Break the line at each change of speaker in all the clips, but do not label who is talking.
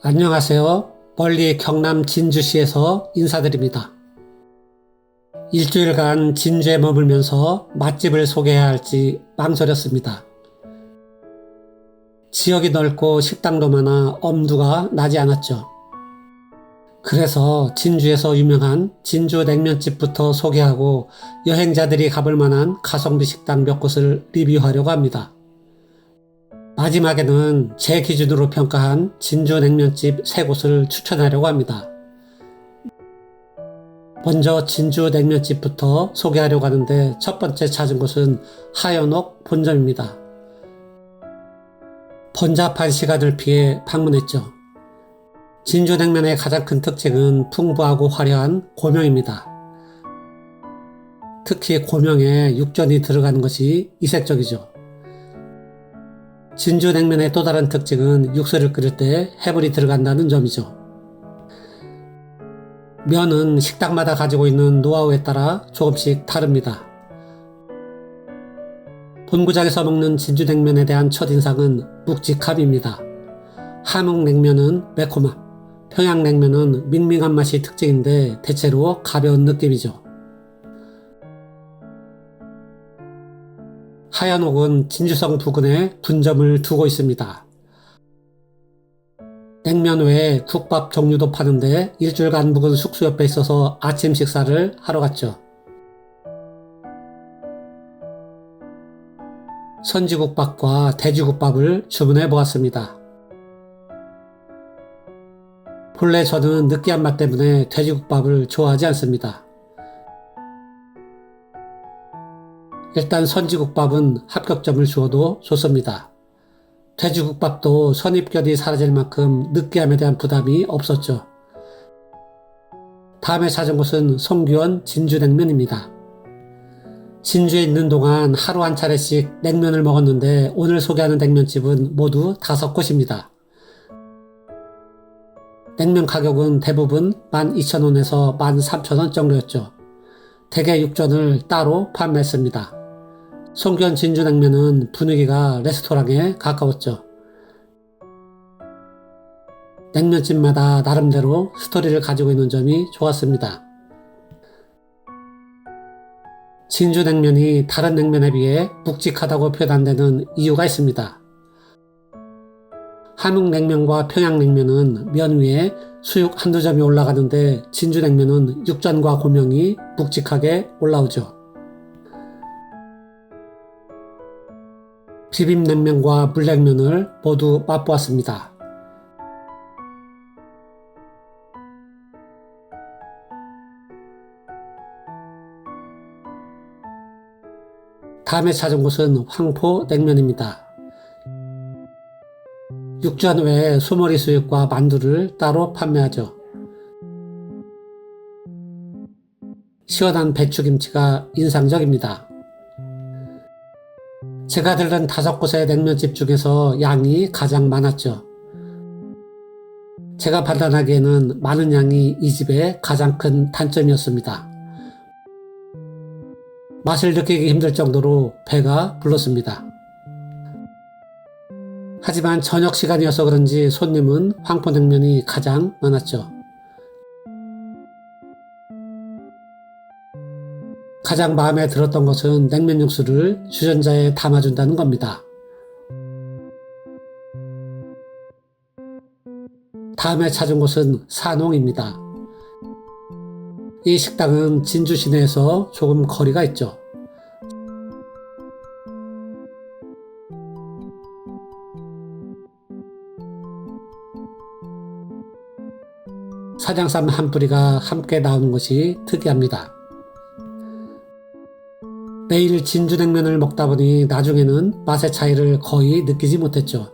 안녕하세요. 멀리 경남 진주시에서 인사드립니다. 일주일간 진주에 머물면서 맛집을 소개해야 할지 망설였습니다. 지역이 넓고 식당도 많아 엄두가 나지 않았죠. 그래서 진주에서 유명한 진주 냉면집부터 소개하고 여행자들이 가볼 만한 가성비 식당 몇 곳을 리뷰하려고 합니다. 마지막에는 제 기준으로 평가한 진주 냉면집 3곳을 추천하려고 합니다. 먼저 진주 냉면집부터 소개하려고 하는데 첫 번째 찾은 곳은 하연옥 본점입니다. 번잡한 시간을 피해 방문했죠. 진주 냉면의 가장 큰 특징은 풍부하고 화려한 고명입니다. 특히 고명에 육전이 들어가는 것이 이색적이죠. 진주 냉면의 또 다른 특징은 육수를 끓일 때 해물이 들어간다는 점이죠. 면은 식당마다 가지고 있는 노하우에 따라 조금씩 다릅니다. 본구장에서 먹는 진주 냉면에 대한 첫인상은 묵직함입니다. 함흥냉면은 매콤함, 평양냉면은 밍밍한 맛이 특징인데 대체로 가벼운 느낌이죠. 하연옥은 진주성 부근에 분점을 두고 있습니다. 냉면 외에 국밥 종류도 파는데 일주일간 묵은 숙소 옆에 있어서 아침 식사를 하러 갔죠. 선지국밥과 돼지국밥을 주문해 보았습니다. 본래 저는 느끼한 맛 때문에 돼지국밥을 좋아하지 않습니다. 일단 선지국밥은 합격점을 주어도 좋습니다. 돼지국밥도 선입견이 사라질 만큼 느끼함에 대한 부담이 없었죠. 다음에 찾은 곳은 송규원 진주냉면입니다. 진주에 있는 동안 하루 한 차례씩 냉면을 먹었는데 오늘 소개하는 냉면집은 모두 5곳입니다. 냉면 가격은 대부분 12,000원에서 13,000원 정도였죠. 대게 육전을 따로 판매했습니다. 송규원 진주냉면은 분위기가 레스토랑에 가까웠죠. 냉면집마다 나름대로 스토리를 가지고 있는 점이 좋았습니다. 진주냉면이 다른 냉면에 비해 묵직하다고 표현한 데는 이유가 있습니다. 함흥냉면과 평양냉면은 면 위에 수육 한두 점이 올라가는데 진주냉면은 육전과 고명이 묵직하게 올라오죠. 비빔냉면과 물냉면을 모두 맛보았습니다. 다음에 찾은 곳은 황포냉면입니다. 육전 외에 소머리 수육과 만두를 따로 판매하죠. 시원한 배추김치가 인상적입니다. 제가 들른 5곳의 냉면집 중에서 양이 가장 많았죠. 제가 판단하기에는 많은 양이 이 집의 가장 큰 단점이었습니다. 맛을 느끼기 힘들 정도로 배가 불렀습니다. 하지만 저녁 시간이어서 그런지 손님은 황포냉면이 가장 많았죠. 가장 마음에 들었던 것은 냉면 육수를 주전자에 담아준다는 겁니다. 다음에 찾은 곳은 산홍입니다. 이 식당은 진주 시내에서 조금 거리가 있죠. 사냥삼 한 뿌리가 함께 나오는 것이 특이합니다. 매일 진주냉면을 먹다 보니 나중에는 맛의 차이를 거의 느끼지 못했죠.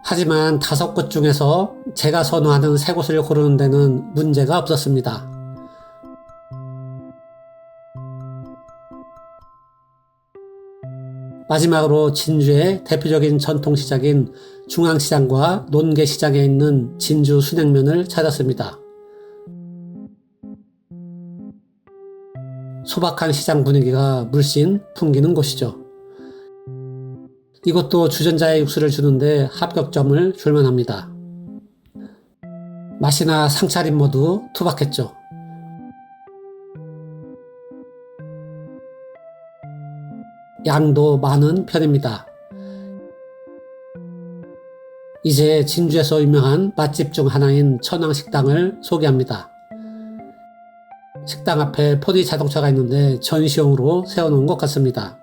하지만 5곳 중에서 제가 선호하는 3곳을 고르는 데는 문제가 없었습니다. 마지막으로 진주의 대표적인 전통시장인 중앙시장과 논계시장에 있는 진주 순냉면을 찾았습니다. 소박한 시장 분위기가 물씬 풍기는 곳이죠. 이것도 주전자의 육수를 주는데 합격점을 줄만합니다. 맛이나 상차림 모두 투박했죠. 양도 많은 편입니다. 이제 진주에서 유명한 맛집 중 하나인 천왕식당을 소개합니다. 식당 앞에 포니 자동차가 있는데 전시용으로 세워놓은 것 같습니다.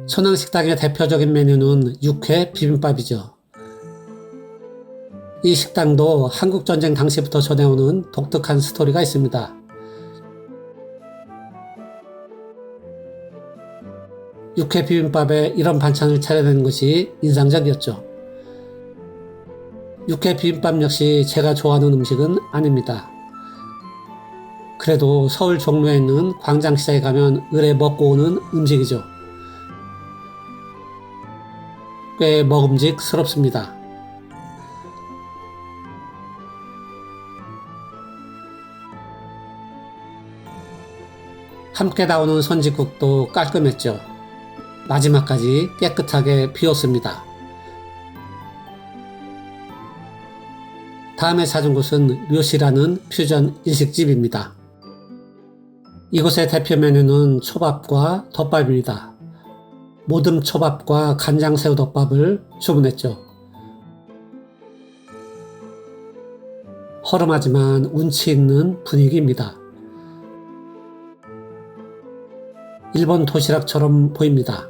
천왕식당의 대표적인 메뉴는 육회 비빔밥이죠. 이 식당도 한국전쟁 당시부터 전해오는 독특한 스토리가 있습니다. 육회 비빔밥에 이런 반찬을 차려내는 것이 인상적이었죠. 육회 비빔밥 역시 제가 좋아하는 음식은 아닙니다. 그래도 서울 종로에 있는 광장시장에 가면 의뢰 먹고 오는 음식이죠. 꽤 먹음직스럽습니다. 함께 나오는 선지국도 깔끔했죠. 마지막까지 깨끗하게 비웠습니다. 다음에 찾은 곳은 묘시라는 퓨전 일식집입니다. 이곳의 대표 메뉴는 초밥과 덮밥입니다. 모듬 초밥과 간장새우덮밥을 주문했죠. 허름하지만 운치 있는 분위기입니다. 일본 도시락처럼 보입니다.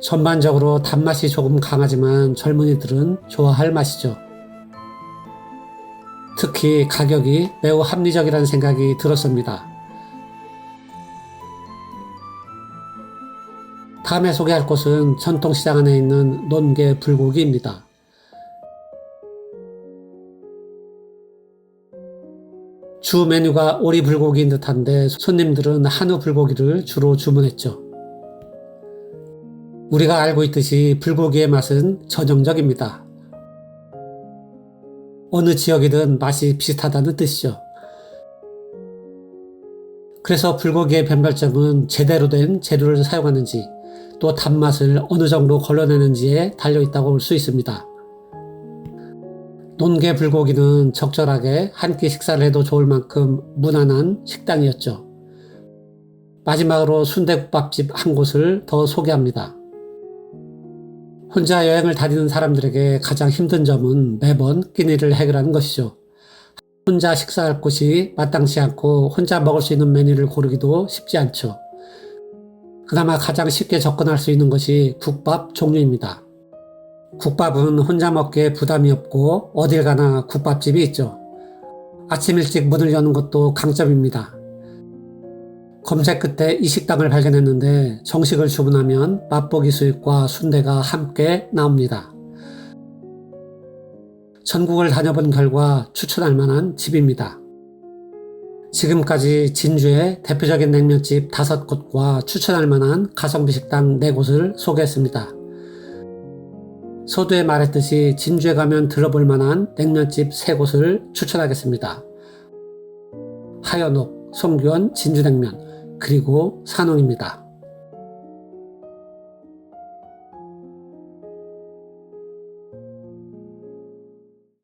전반적으로 단맛이 조금 강하지만 젊은이들은 좋아할 맛이죠. 특히 가격이 매우 합리적이라는 생각이 들었습니다. 다음에 소개할 곳은 전통시장 안에 있는 논개 불고기입니다. 주 메뉴가 오리 불고기인 듯한데 손님들은 한우 불고기를 주로 주문했죠. 우리가 알고 있듯이 불고기의 맛은 전형적입니다. 어느 지역이든 맛이 비슷하다는 뜻이죠. 그래서 불고기의 변별점은 제대로 된 재료를 사용하는지 또 단맛을 어느 정도 걸러내는지에 달려있다고 볼 수 있습니다. 논개 불고기는 적절하게 한 끼 식사를 해도 좋을 만큼 무난한 식당이었죠. 마지막으로 순대국밥집 한 곳을 더 소개합니다. 혼자 여행을 다니는 사람들에게 가장 힘든 점은 매번 끼니를 해결하는 것이죠. 혼자 식사할 곳이 마땅치 않고 혼자 먹을 수 있는 메뉴를 고르기도 쉽지 않죠. 그나마 가장 쉽게 접근할 수 있는 것이 국밥 종류입니다. 국밥은 혼자 먹기에 부담이 없고 어딜 가나 국밥집이 있죠. 아침 일찍 문을 여는 것도 강점입니다. 검색 끝에 이 식당을 발견했는데 정식을 주문하면 맛보기 수육과 순대가 함께 나옵니다. 전국을 다녀본 결과 추천할 만한 집입니다. 지금까지 진주의 대표적인 냉면집 5곳과 추천할 만한 가성비 식당 4곳을 소개했습니다. 서두에 말했듯이 진주에 가면 들러볼 만한 냉면집 3곳을 추천하겠습니다. 하연옥, 송규원 진주냉면, 그리고 산홍입니다.